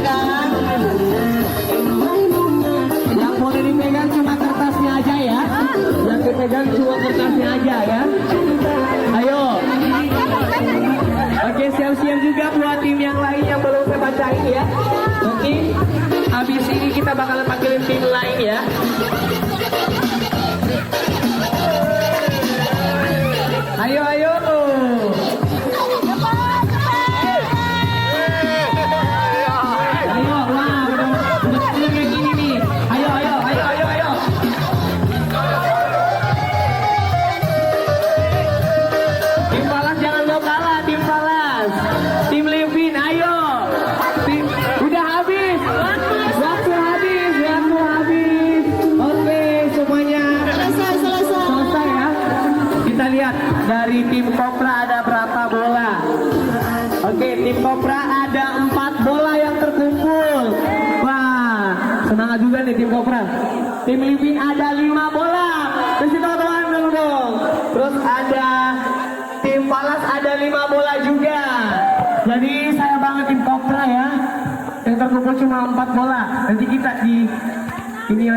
kan? Yang boleh dipegang cuma kertasnya aja ya. Yang dipegang cuma kertasnya aja ya. Ayo. Oke, siap-siap juga buat tim yang lain yang belum saya bacain ya. Oke, habis ini kita bakalan panggilin tim lain ya. Ayo, ayo. Ayo, wah, udah kayak gini nih. Ayo, ayo, ayo, ayo, ayo. Tim Palas jangan mau kalah, tim Palas. Tim Levin, ayo. Udah habis. Waktu habis, waktu habis. Oke, semuanya selesai ya. Kita lihat dari tim Kopra ada berapa bola. Oke, tim Kopra ada 4 bola yang terkumpul. Wah, semangat juga nih tim Kopra. Tim Levin ada 5 bola. Kasih teman-teman dulu dong. Terus ada tim Palas ada 5 bola juga. Jadi saya banget tim Kopra ya. Yang terkumpul cuma 4 bola. Nanti kita di ini